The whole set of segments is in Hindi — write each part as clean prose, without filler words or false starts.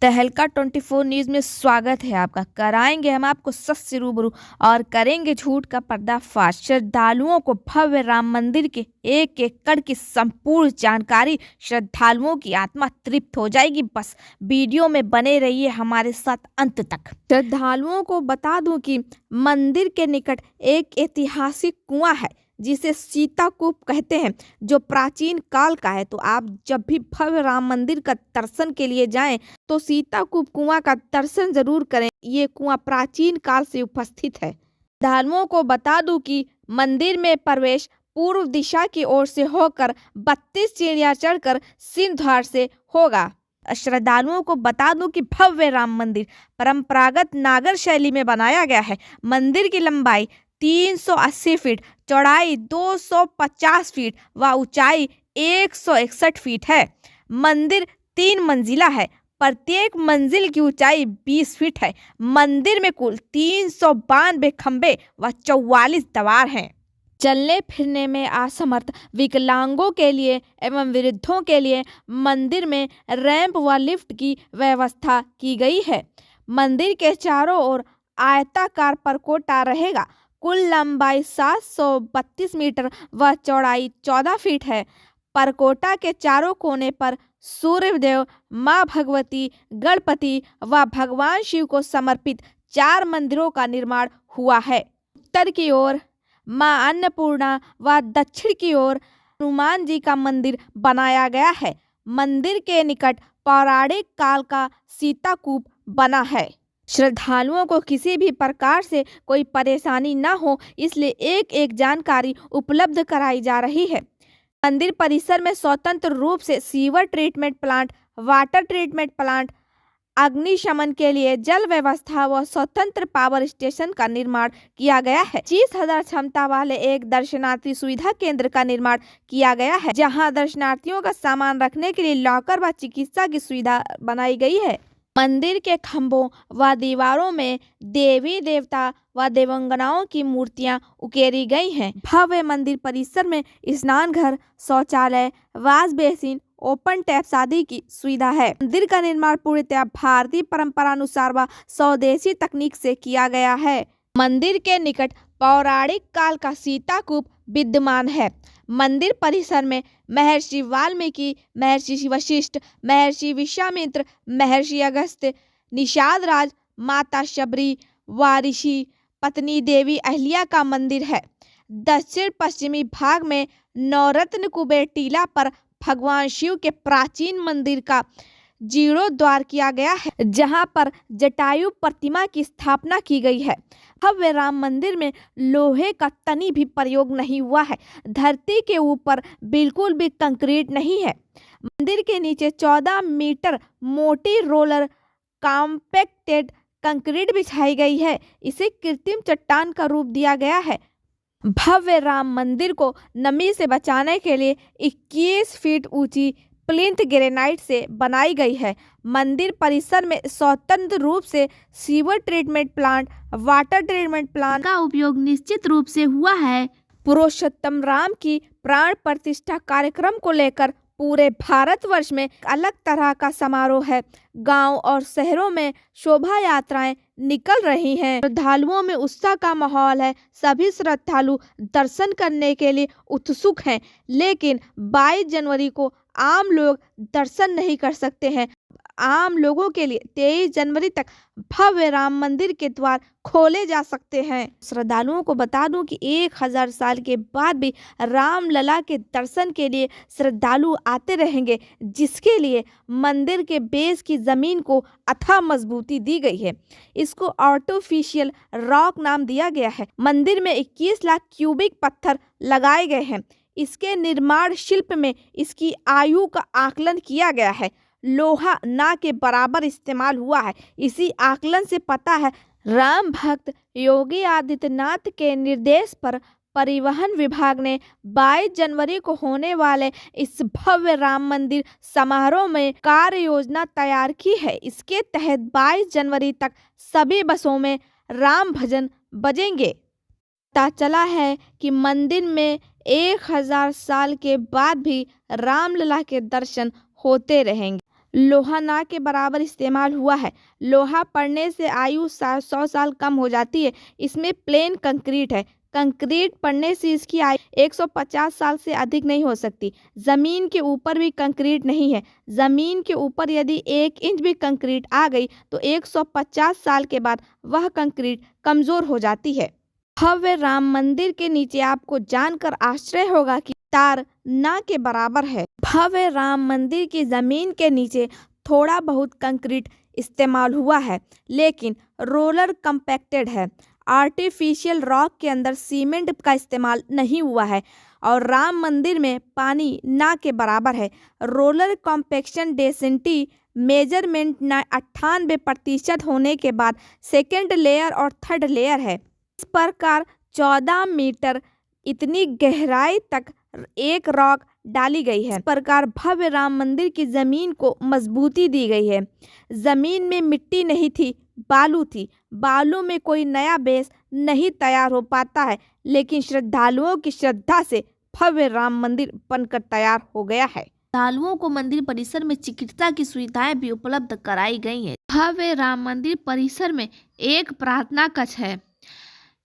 तहलका 24 न्यूज़ में स्वागत है आपका। कराएंगे हम आपको सच से रूबरू और करेंगे झूठ का पर्दाफाश। श्रद्धालुओं को भव्य राम मंदिर के एक एकड़ की संपूर्ण जानकारी, श्रद्धालुओं की आत्मा तृप्त हो जाएगी। बस वीडियो में बने रहिए हमारे साथ अंत तक। श्रद्धालुओं को बता दूं कि मंदिर के निकट एक ऐतिहासिक कुआं है जिसे सीताकूप कहते हैं, जो प्राचीन काल का है। तो आप जब भी भव्य राम मंदिर का दर्शन के लिए जाएं तो सीताकूप कुआं का दर्शन जरूर करें। ये कुआं प्राचीन काल से उपस्थित है। श्रद्धालुओं को बता दूं कि मंदिर में प्रवेश पूर्व दिशा की ओर से होकर 32 सीढ़ियां चढ़कर सिंह द्वार से होगा। श्रद्धालुओं को बता दूं कि भव्य राम मंदिर परंपरागत नागर शैली में बनाया गया है। मंदिर की लंबाई 380 फीट, चौड़ाई 250 फीट व ऊंचाई 161 फीट है। मंदिर 3 मंजिला है। प्रत्येक मंजिल की ऊंचाई 20 फीट है। मंदिर में कुल 392 खंबे व 44 द्वार हैं। चलने फिरने में असमर्थ विकलांगों के लिए एवं वृद्धों के लिए मंदिर में रैंप व लिफ्ट की व्यवस्था की गई है। मंदिर के चारों ओर आयताकार परकोटा रहेगा। कुल लंबाई 732 मीटर व चौड़ाई 14 फीट है। परकोटा के चारों कोने पर सूर्यदेव, माँ भगवती, गणपति व भगवान शिव को समर्पित 4 मंदिरों का निर्माण हुआ है। उत्तर की ओर माँ अन्नपूर्णा व दक्षिण की ओर हनुमान जी का मंदिर बनाया गया है। मंदिर के निकट पौराणिक काल का सीताकूप बना है। श्रद्धालुओं को किसी भी प्रकार से कोई परेशानी न हो, इसलिए एक जानकारी उपलब्ध कराई जा रही है। मंदिर परिसर में स्वतंत्र रूप से sewer treatment plant, water treatment plant, अग्निशमन के लिए जल व्यवस्था व स्वतंत्र पावर स्टेशन का निर्माण किया गया है। 25,000 क्षमता वाले एक दर्शनार्थी सुविधा केंद्र का निर्माण किया गया है, जहां दर्शनार्थियों का सामान रखने के लिए लॉकर व चिकित्सा की सुविधा बनाई गई है। मंदिर के खंभों व दीवारों में देवी देवता व देवंगनाओं की मूर्तियां उकेरी गई हैं। भव्य मंदिर परिसर में स्नान घर, शौचालय, वाश बेसिन, ओपन टैप्स आदि की सुविधा है। मंदिर का निर्माण पूर्णतः भारतीय परंपरानुसार व स्वदेशी तकनीक से किया गया है। मंदिर के निकट पौराणिक काल का सीताकूप विद्यमान है। मंदिर परिसर में महर्षि वाल्मीकि, महर्षि वशिष्ठ, महर्षि विश्वामित्र, महर्षि अगस्त्य, निषाद राज, माता शबरी व ऋषि पत्नी देवी अहिल्या का मंदिर है। दक्षिण पश्चिमी भाग में नवरत्न कुबेर टीला पर भगवान शिव के प्राचीन मंदिर का जीर्णोद्धार किया गया है, जहां पर जटायु प्रतिमा की स्थापना की गई है। भव्य राम मंदिर में लोहे का तनी भी प्रयोग नहीं हुआ है। धरती के ऊपर बिल्कुल भी कंक्रीट नहीं है। मंदिर के नीचे 14 मीटर मोटी रोलर कॉम्पैक्टेड कंक्रीट बिछाई गई है। इसे कृत्रिम चट्टान का रूप दिया गया है। भव्य राम मंदिर को नमी से बचाने के लिए 21 फीट ऊंची प्लिंथ ग्रेनाइट से बनाई गई है। मंदिर परिसर में स्वतंत्र रूप से sewer treatment plant, water treatment plant का उपयोग निश्चित रूप से हुआ है। पुरुषोत्तम राम की प्राण प्रतिष्ठा कार्यक्रम को लेकर पूरे भारतवर्ष में अलग तरह का समारोह है। गांव और शहरों में शोभा यात्राएं निकल रही हैं। श्रद्धालुओं में उत्साह का माहौल है। सभी श्रद्धालु दर्शन करने के लिए उत्सुक हैं, लेकिन 22 जनवरी को आम लोग दर्शन नहीं कर सकते हैं। आम लोगों के लिए 23 जनवरी तक भव्य राम मंदिर के द्वार खोले जा सकते हैं। श्रद्धालुओं को बता दूं कि 1000 साल के बाद भी रामलला के दर्शन के लिए श्रद्धालु आते रहेंगे, जिसके लिए मंदिर के बेस की जमीन को अथाह मजबूती दी गई है। इसको आर्टिफिशियल रॉक नाम दिया गया है। मंदिर में 21 लाख क्यूबिक पत्थर लगाए गए हैं। इसके निर्माण शिल्प में इसकी आयु का आकलन किया गया है। लोहा ना के बराबर इस्तेमाल हुआ है। इसी आकलन से पता है राम भक्त योगी आदित्यनाथ के निर्देश पर परिवहन विभाग ने 22 जनवरी को होने वाले इस भव्य राम मंदिर समारोह में कार्य योजना तैयार की है। इसके तहत 22 जनवरी तक सभी बसों में राम भजन बजेंगे। पता चला है कि मंदिर में 1000 साल के बाद भी रामलला के दर्शन होते रहेंगे। लोहा ना के बराबर इस्तेमाल हुआ है। लोहा पड़ने से आयु 100 साल कम हो जाती है। इसमें प्लेन कंक्रीट है। कंक्रीट पड़ने से इसकी आयु 150 साल से अधिक नहीं हो सकती। ज़मीन के ऊपर भी कंक्रीट नहीं है। ज़मीन के ऊपर यदि 1 इंच भी कंक्रीट आ गई तो 150 साल के बाद वह कंक्रीट कमज़ोर हो जाती है। भव्य राम मंदिर के नीचे आपको जानकर आश्चर्य होगा कि तार ना के बराबर है। भव्य राम मंदिर की ज़मीन के नीचे थोड़ा बहुत कंक्रीट इस्तेमाल हुआ है, लेकिन रोलर कंपैक्टेड है। आर्टिफिशियल रॉक के अंदर सीमेंट का इस्तेमाल नहीं हुआ है और राम मंदिर में पानी ना के बराबर है। रोलर कॉम्पैक्शन डेंसिटी मेजरमेंट 98% होने के बाद सेकेंड लेयर और थर्ड लेयर है। इस प्रकार 14 मीटर इतनी गहराई तक एक रॉक डाली गई है। इस प्रकार भव्य राम मंदिर की जमीन को मजबूती दी गई है। जमीन में मिट्टी नहीं थी, बालू थी। बालू में कोई नया बेस नहीं तैयार हो पाता है, लेकिन श्रद्धालुओं की श्रद्धा से भव्य राम मंदिर बनकर तैयार हो गया है। श्रद्धालुओं को मंदिर परिसर में चिकित्सा की सुविधाएं भी उपलब्ध कराई गई हैं। भव्य राम मंदिर परिसर में एक प्रार्थना कक्ष है,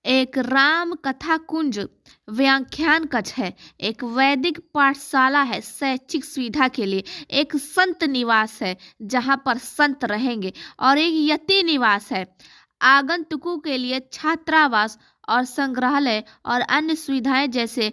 एक राम कथा कुंज व्याख्यान कक्ष है, एक वैदिक पाठशाला है शैक्षिक सुविधा के लिए, एक संत निवास है जहां पर संत रहेंगे और एक यति निवास है। आगंतुकों के लिए छात्रावास और संग्रहालय और अन्य सुविधाएं जैसे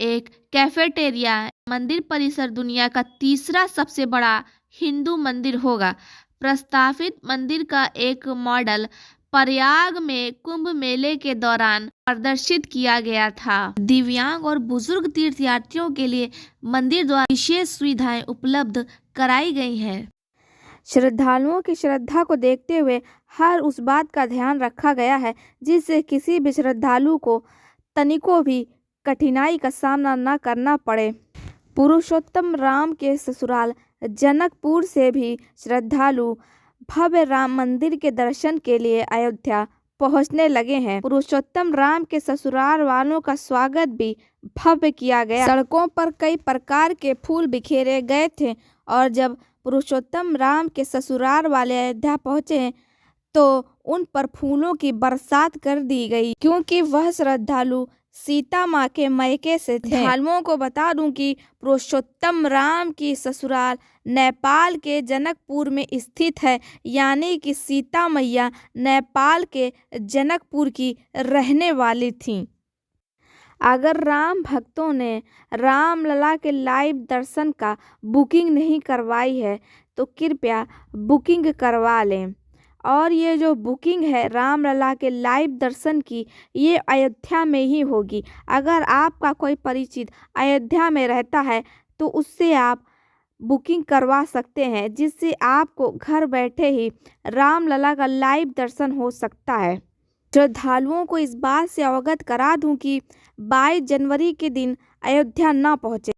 एक कैफेटेरिया है। मंदिर परिसर दुनिया का तीसरा सबसे बड़ा हिंदू मंदिर होगा। प्रस्तावित मंदिर का एक मॉडल प्रयाग में कुंभ मेले के दौरान प्रदर्शित किया गया था। दिव्यांग और बुजुर्ग तीर्थयात्रियों के लिए मंदिर द्वारा विशेष सुविधाएं उपलब्ध कराई गई हैं। श्रद्धालुओं की श्रद्धा को देखते हुए हर उस बात का ध्यान रखा गया है जिससे किसी भी श्रद्धालु को तनिको भी कठिनाई का सामना न करना पड़े। पुरुषोत्तम राम के ससुराल जनकपुर से भी श्रद्धालु भव्य राम मंदिर के दर्शन के लिए अयोध्या पहुंचने लगे हैं। पुरुषोत्तम राम के ससुराल वालों का स्वागत भी भव्य किया गया। सड़कों पर कई प्रकार के फूल बिखेरे गए थे और जब पुरुषोत्तम राम के ससुराल वाले अयोध्या पहुंचे तो उन पर फूलों की बरसात कर दी गई, क्योंकि वह श्रद्धालु सीता माँ के मायके से थे। श्रद्धालुओं को बता दूं कि पुरुषोत्तम राम की ससुराल नेपाल के जनकपुर में स्थित है, यानी कि सीता मैया नेपाल के जनकपुर की रहने वाली थीं। अगर राम भक्तों ने रामलला के लाइव दर्शन का बुकिंग नहीं करवाई है तो कृपया बुकिंग करवा लें। और ये जो बुकिंग है रामलला के लाइव दर्शन की, ये अयोध्या में ही होगी। अगर आपका कोई परिचित अयोध्या में रहता है तो उससे आप बुकिंग करवा सकते हैं, जिससे आपको घर बैठे ही रामलला का लाइव दर्शन हो सकता है। श्रद्धालुओं को इस बात से अवगत करा दूं कि 22 जनवरी के दिन अयोध्या न पहुंचे,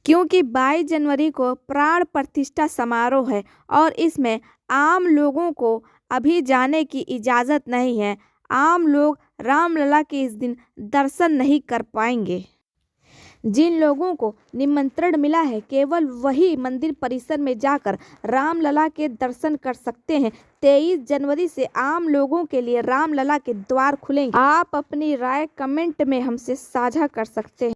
क्योंकि 22 जनवरी को प्राण प्रतिष्ठा समारोह है और इसमें आम लोगों को अभी जाने की इजाज़त नहीं है। आम लोग रामलला के इस दिन दर्शन नहीं कर पाएंगे। जिन लोगों को निमंत्रण मिला है केवल वही मंदिर परिसर में जाकर रामलला के दर्शन कर सकते हैं। 23 जनवरी से आम लोगों के लिए रामलला के द्वार खुलेंगे। आप अपनी राय कमेंट में हमसे साझा कर सकते हैं।